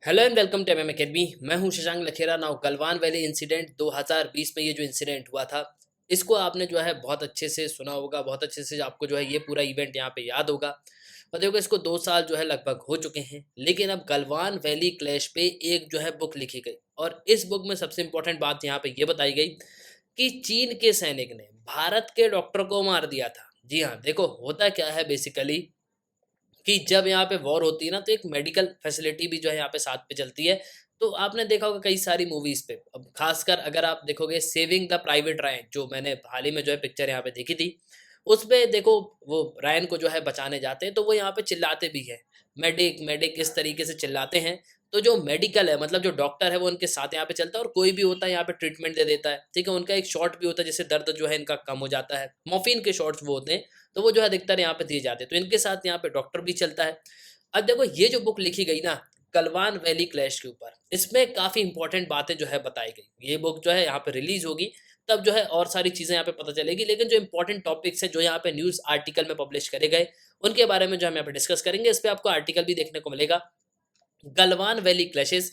Hello and welcome to MM academy. मैं हूं Shashank Lakhera. Now Galwan valley incident 2020 में ये जो इंसिडेंट हुआ था, इसको आपने जो है बहुत अच्छे से सुना होगा, बहुत अच्छे से आपको जो है ये पूरा इवेंट यहाँ पे याद होगा। और देखो, इसको 2 साल जो है लगभग हो चुके हैं, लेकिन अब गलवान वैली क्लैश पे एक जो है बुक लिखी गई। और इस बुक में सबसे इंपॉर्टेंट बात यहाँ पे ये बताई गई कि चीन के सैनिक ने भारत के डॉक्टर को मार दिया था। जी हाँ, देखो होता क्या है बेसिकली कि जब यहाँ पे वॉर होती है ना, तो एक मेडिकल फैसिलिटी भी जो है यहाँ पे साथ पे चलती है। तो आपने देखा होगा कई सारी मूवीज पे, अब खासकर अगर आप देखोगे सेविंग द प्राइवेट रायन, जो मैंने हाल ही में जो है पिक्चर यहाँ पे देखी थी, उसपे देखो वो रायन को जो है बचाने जाते हैं, तो वो यहाँ पे चिल्लाते भी है, मेडिक मेडिक इस तरीके से चिल्लाते हैं। तो जो मेडिकल है, मतलब जो डॉक्टर है, वो उनके साथ यहाँ पे चलता है, और कोई भी होता है यहाँ पे ट्रीटमेंट दे देता है। ठीक है, उनका एक शॉट भी होता है जिससे दर्द जो है इनका कम हो जाता है, मॉर्फिन के शॉट्स वो होते हैं, तो वो जो है अधिकतर यहाँ पे दिए जाते हैं। तो इनके साथ यहाँ पे डॉक्टर भी चलता है। अब देखो, ये जो बुक लिखी गई ना गलवान वैली क्लैश के ऊपर, इसमें काफ़ी इंपॉर्टेंट बातें जो है बताई गई। ये बुक जो है यहाँ पे रिलीज होगी, तब जो है और सारी चीज़ें यहाँ पे पता चलेगी। लेकिन जो इंपॉर्टेंट टॉपिक्स है जो यहाँ पे न्यूज़ आर्टिकल में पब्लिश करे गए, उनके बारे में जो हम यहाँ पे डिस्कस करेंगे। इस पे आपको आर्टिकल भी देखने को मिलेगा। Galwan Valley clashes,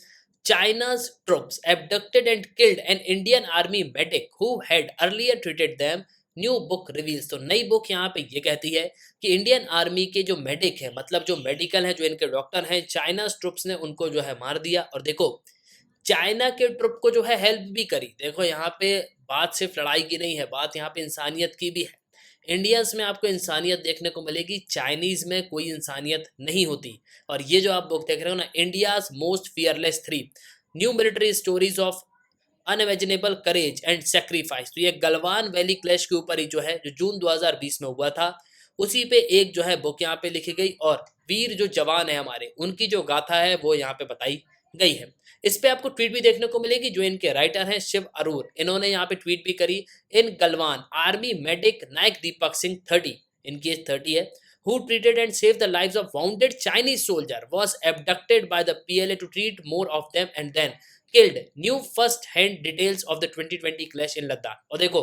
China's troops abducted and killed an Indian army medic who had earlier treated them. New book reveals, तो नई बुक यहाँ पे ये कहती है कि इंडियन आर्मी के जो मेडिक है, मतलब जो मेडिकल है, जो इनके डॉक्टर हैं, चाइना ट्रुप्स ने उनको जो है मार दिया। और देखो, चाइना के ट्रुप को जो है हेल्प भी करी। देखो, यहाँ पे बात सिर्फ लड़ाई की नहीं है, बात यहाँ पे इंसानियत की भी है। इंडियंस में आपको इंसानियत देखने को मिलेगी, चाइनीज में कोई इंसानियत नहीं होती। और ये जो आप बुक देख रहे हो ना, India's most fearless 3 new military stories of unimaginable courage and sacrifice, तो ये गलवान वैली क्लैश के ऊपर ही जो है, जो जून 2020 में हुआ था, उसी पे एक जो है बुक यहाँ पे लिखी गई। और वीर जो जवान है हमारे, उनकी जो गाथा है वो यहाँ पे बताई गई है। इस पे आपको ट्वीट भी देखने को मिलेगी। जो इनके राइटर हैं शिव अरूर, इन्होंने यहाँ पे ट्वीट भी करी। इन गलवान आर्मी मेडिक नायक दीपक सिंह 30, इनकी एज 30 है, who treated and saved the lives of wounded Chinese soldier was abducted by the PLA to treat more of them and then killed. New first hand details of the 2020 clash in Ladakh। और देखो,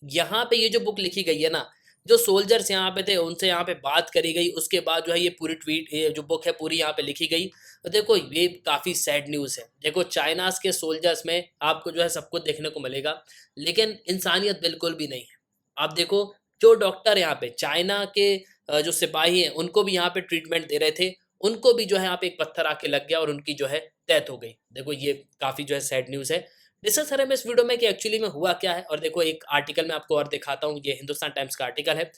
यहाँ पे ये जो book लिखी गई है ना, जो सोल्जर्स यहाँ पे थे उनसे यहाँ पे बात करी गई, उसके बाद जो है ये पूरी ट्वीट, ये जो बुक है पूरी यहाँ पे लिखी गई। और देखो, ये काफ़ी सैड न्यूज़ है। देखो, चाइनास के सोल्जर्स में आपको जो है सब कुछ देखने को मिलेगा, लेकिन इंसानियत बिल्कुल भी नहीं है। आप देखो, जो डॉक्टर यहाँ पे चाइना के जो सिपाही हैं, उनको भी यहाँ पे ट्रीटमेंट दे रहे थे, उनको भी जो है यहाँ पे एक पत्थर आके लग गया और उनकी जो है डेथ हो गई। देखो, ये काफ़ी जो है सैड न्यूज़ है। डिस्कस करें मैं इस वीडियो में कि एक्चुअली में हुआ क्या है। और देखो, एक आर्टिकल में आपको और दिखाता हूँ, ये हिंदुस्तान टाइम्स का आर्टिकल है।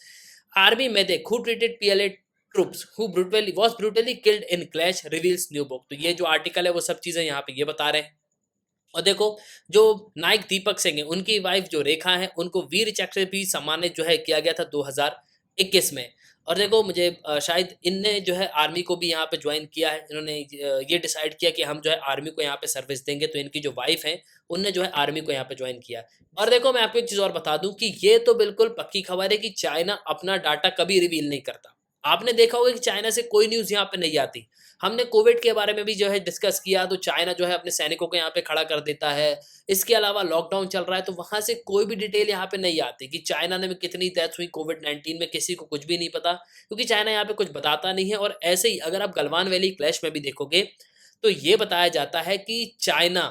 Army medic who treated PLA troops who brutally was brutally killed in clash reveals new book. तो ये जो आर्टिकल है वो सब चीजें यहाँ पे ये बता रहे हैं। और देखो, जो नायक दीपक सिंह है, उनकी वाइफ जो रेखा है, उनको वीर चक्र से भी सम्मानित जो है किया गया था 2021 में। और देखो, मुझे शायद इनने जो है आर्मी को भी यहाँ पे ज्वाइन किया है। इन्होंने ये डिसाइड किया कि हम जो है आर्मी को यहाँ पे सर्विस देंगे, तो इनकी जो वाइफ है, उनने जो है आर्मी को यहाँ पे ज्वाइन किया। और देखो, मैं आपको एक चीज़ और बता दूं कि ये तो बिल्कुल पक्की खबर है कि चाइना अपना डाटा कभी रिवील नहीं करता। आपने देखा होगा कि चाइना से कोई न्यूज़ यहाँ पे नहीं आती। हमने कोविड के बारे में भी जो है डिस्कस किया, तो चाइना जो है अपने सैनिकों को यहाँ पे खड़ा कर देता है। इसके अलावा लॉकडाउन चल रहा है, तो वहाँ से कोई भी डिटेल यहाँ पे नहीं आती कि चाइना में कितनी डेथ हुई कोविड-19 में, किसी को कुछ भी नहीं पता, क्योंकि चाइना यहाँ पे कुछ बताता नहीं है। और ऐसे ही अगर आप गलवान वैली क्लैश में भी देखोगे, तो ये बताया जाता है कि चाइना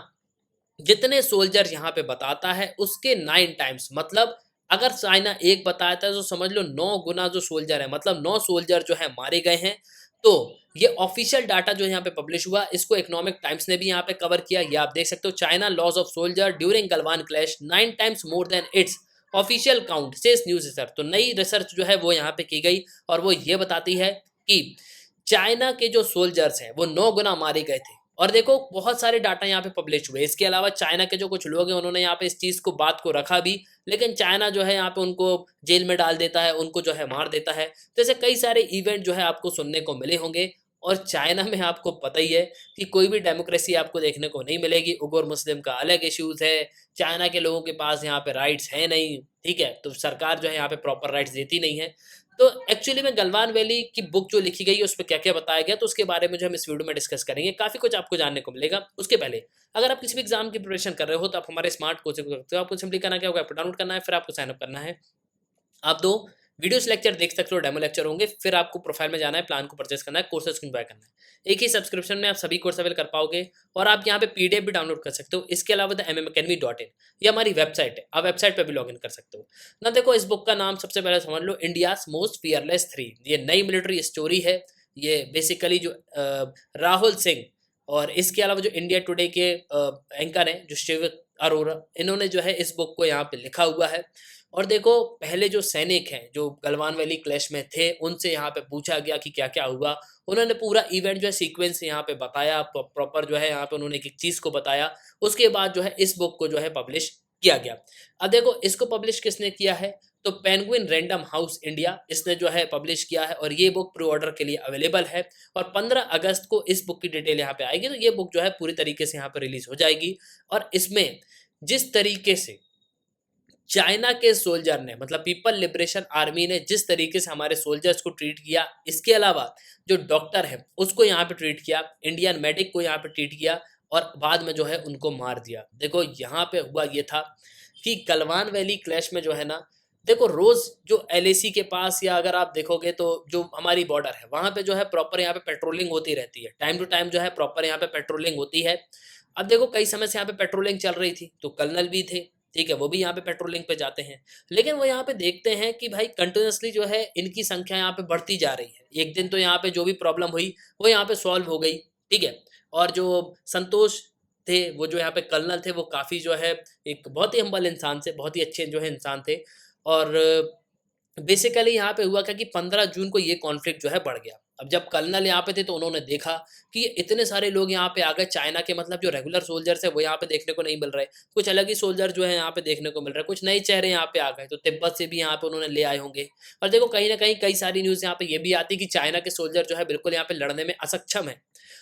जितने सोल्जर यहाँ पे बताता है उसके 9 टाइम्स, मतलब अगर चाइना एक बताता है तो समझ लो 9 गुना जो सोल्जर है, मतलब 9 सोल्जर जो है मारे गए हैं। तो ये ऑफिशियल डाटा जो यहाँ पे पब्लिश हुआ, इसको इकोनॉमिक टाइम्स ने भी यहाँ पे कवर किया। ये आप देख सकते हो, China loss of soldier during Galwan clash 9 times more than it's official count says news research. तो नई रिसर्च जो है वो यहाँ पे की गई, और वो ये बताती है कि चाइना के जो सोल्जर्स हैं वो 9 गुना मारे गए थे। और देखो, बहुत सारे डाटा यहाँ पे पब्लिश हुए। इसके अलावा चाइना के जो कुछ लोग हैं, उन्होंने यहाँ पे इस चीज़ को, बात को रखा भी, लेकिन चाइना जो है यहाँ पे उनको जेल में डाल देता है, उनको जो है मार देता है। तो ऐसे कई सारे इवेंट जो है आपको सुनने को मिले होंगे। और चाइना में आपको पता ही है कि कोई भी डेमोक्रेसी आपको देखने को नहीं मिलेगी। उगोर मुस्लिम का अलग इश्यूज है, चाइना के लोगों के पास यहाँ पे राइट्स है नहीं, ठीक है, तो सरकार जो है यहाँ पे प्रॉपर राइट्स देती नहीं है। तो एक्चुअली में गलवान वैली की बुक जो लिखी गई है उस पर क्या क्या बताया गया, तो उसके बारे में जो हम इस वीडियो में डिस्कस करेंगे। काफ़ी कुछ आपको जानने को मिलेगा। उसके पहले, अगर आप किसी भी एग्जाम की प्रिपरेशन कर रहे हो, तो आप हमारे स्मार्ट कोचिंग को सकते हो। आपको सिंपली करना क्या होगा, ऐप डाउनलोड करना है, फिर आपको साइनअप करना है। आप दो वीडियोस लेक्चर देख सकते हो, डेमो लेक्चर होंगे, फिर आपको प्रोफाइल में जाना है, प्लान को परचेस करना है, कोर्सेज को बाय करना है। एक ही सब्सक्रिप्शन में आप सभी कोर्स अवेल कर पाओगे और आप यहाँ पे पीडीएफ भी डाउनलोड कर सकते हो। इसके अलावा द mmacademy.in ये हमारी वेबसाइट है, आप वेबसाइट पर भी लॉग इन कर सकते हो ना। देखो इस बुक का नाम सबसे पहले समझ लो, इंडियाज मोस्ट फियरलेस 3। ये नई मिलिट्री स्टोरी है। ये बेसिकली जो राहुल सिंह और इसके अलावा जो इंडिया टुडे के एंकर हैं जो शिव अरोरा, इन्होंने जो है इस बुक को यहाँ पे लिखा हुआ है। और देखो पहले जो सैनिक हैं जो गलवान वैली क्लैश में थे, उनसे यहाँ पे पूछा गया कि क्या क्या हुआ। उन्होंने पूरा इवेंट जो है सीक्वेंस यहाँ पे बताया, प्रॉपर जो है यहाँ पे उन्होंने एक एक चीज़ को बताया। उसके बाद जो है इस बुक को जो है पब्लिश किया गया। अब देखो इसको पब्लिश किसने किया है, तो पेंगुइन रैंडम हाउस इंडिया इसने जो है पब्लिश किया है और ये बुक प्री ऑर्डर के लिए अवेलेबल है। और 15 अगस्त को इस बुक की डिटेल यहाँ पे आएगी, तो ये बुक जो है पूरी तरीके से यहाँ पे रिलीज हो जाएगी। और इसमें जिस तरीके से चाइना के सोल्जर ने, मतलब पीपल लिबरेशन आर्मी ने जिस तरीके से हमारे सोल्जर्स को ट्रीट किया, इसके अलावा जो डॉक्टर है उसको यहाँ पे ट्रीट किया, इंडियन मेडिक को यहाँ पे ट्रीट किया और बाद में जो है उनको मार दिया। देखो यहाँ पे हुआ ये था कि गलवान वैली क्लैश में जो है ना, देखो रोज जो एलएसी के पास या अगर आप देखोगे तो जो हमारी बॉर्डर है वहां पे जो है प्रॉपर यहाँ पे पेट्रोलिंग होती रहती है, टाइम टू टाइम जो है प्रॉपर यहाँ पे पेट्रोलिंग होती है। अब देखो कई समय से यहाँ पे पेट्रोलिंग चल रही थी, तो कर्नल भी थे, ठीक है, वो भी यहाँ पे पेट्रोलिंग पे जाते हैं। लेकिन वो यहाँ पे देखते हैं कि भाई कंटिन्यूसली जो है इनकी संख्या यहाँ पे बढ़ती जा रही है। एक दिन तो यहाँ पे जो भी प्रॉब्लम हुई वो यहाँ पे सॉल्व हो गई, ठीक है। और जो संतोष थे, वो जो यहाँ पे कर्नल थे, वो काफ़ी जो है एक बहुत ही हम्बल इंसान थे, बहुत ही अच्छे जो है इंसान थे। और बेसिकली यहाँ पे हुआ क्या कि 15 जून को ये कॉन्फ्लिक्ट जो है बढ़ गया। अब जब कर्नल यहाँ पे थे तो उन्होंने देखा कि ये इतने सारे लोग यहाँ पे आ गए, चाइना के मतलब जो रेगुलर सोल्जर्स है वो यहाँ पे देखने को नहीं मिल रहे, कुछ अलग ही सोल्जर जो है यहाँ पे देखने को मिल रहे, कुछ नए चेहरे यहाँ पे आ गए, तो तिब्बत से भी यहाँ पे उन्होंने ले आए होंगे। और देखो कहीं ना कहीं कई सारी न्यूज़ यहाँ पे ये भी आती कि चाइना के सोल्जर जो है बिल्कुल यहाँ पे लड़ने में असक्षम है।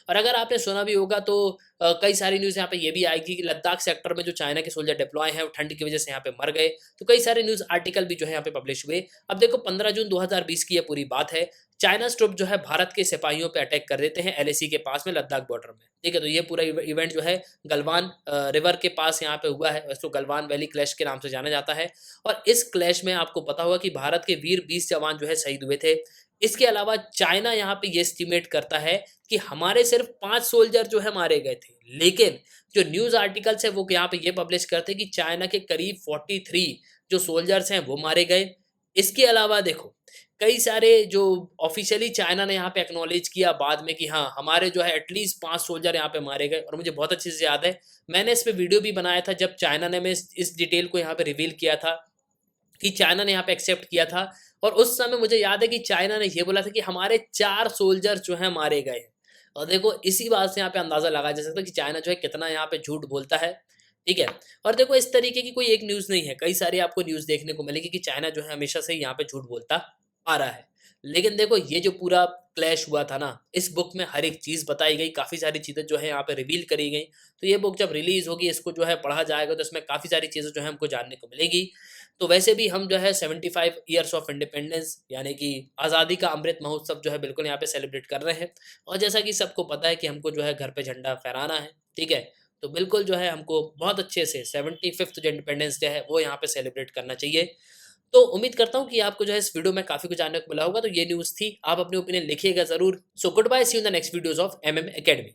और अगर आपने सुना भी होगा तो कई सारी न्यूज़ यहाँ पे ये भी आएगी कि लद्दाख सेक्टर में जो चाइना के सोल्जर डिप्लॉय हैं वो ठंड की वजह से यहाँ पे मर गए। तो कई सारे न्यूज़ आर्टिकल भी जो है यहाँ पे पब्लिश हुए। अब देखो 15 जून 2020 की ये पूरी बात है। चाइना ट्रुप जो है भारत के सिपाहियों पे अटैक कर देते हैं एलएसी के पास में, लद्दाख बॉर्डर में, ठीक है। तो ये पूरा इवेंट जो है गलवान रिवर के पास यहाँ पे हुआ है, इसको गलवान वैली क्लैश के नाम से जाना जाता है। और इस क्लैश में आपको पता होगा कि भारत के वीर 20 जवान जो है शहीद हुए थे। इसके अलावा चाइना यहाँ पे ये एस्टिमेट करता है कि हमारे सिर्फ 5 सोल्जर जो है मारे गए थे, लेकिन जो न्यूज़ आर्टिकल्स है वो यहाँ पे ये पब्लिश करते हैं कि चाइना के करीब 43 जो सोल्जर्स हैं वो मारे गए। इसके अलावा देखो कई सारे जो ऑफिशियली चाइना ने यहाँ पे एक्नॉलेज किया बाद में कि हाँ हमारे जो है एटलीस्ट 5 सोल्जर यहाँ पे मारे गए। और मुझे बहुत अच्छे से याद है, मैंने इस पे वीडियो भी बनाया था जब चाइना ने मैं इस डिटेल को यहाँ पे रिवील किया था कि चाइना ने यहाँ पे एक्सेप्ट किया था। और उस समय मुझे याद है कि चाइना ने ये बोला था कि हमारे 4 सोल्जर जो है मारे गए हैं। और देखो इसी बात से यहाँ पे अंदाजा लगाया जा सकता है कि चाइना जो है कितना यहाँ पे झूठ बोलता है, ठीक है। और देखो इस तरीके की कोई एक न्यूज़ नहीं है, कई सारी आपको न्यूज़ देखने को मिलेगी कि चाइना जो है हमेशा से यहाँ पे झूठ बोलता आ रहा है। लेकिन देखो ये जो पूरा क्लैश हुआ था ना, इस बुक में हर एक चीज़ बताई गई, काफ़ी सारी चीज़ें जो है यहाँ पे रिवील करी गई। तो ये बुक जब रिलीज़ होगी, इसको जो है पढ़ा जाएगा, तो इसमें काफ़ी सारी चीज़ें जो है हमको जानने को मिलेगी। तो वैसे भी हम जो है 75 ईयर्स ऑफ इंडिपेंडेंस यानी कि आज़ादी का अमृत महोत्सव जो है बिल्कुल यहाँ पे सेलिब्रेट कर रहे हैं। और जैसा कि सबको पता है कि हमको जो है घर पे झंडा फहराना है, ठीक है। तो बिल्कुल जो है हमको बहुत अच्छे से 75th जो इंडिपेंडेंस डे है वो यहाँ पे सेलिब्रेट करना चाहिए। तो उम्मीद करता हूँ कि आपको जो है इस वीडियो में काफ़ी कुछ जानने को मिला होगा। तो ये न्यूज़ थी, आप अपनी ओपिनियन लिखिएगा ज़रूर। So good bye, see you in the next videos of MM Academy।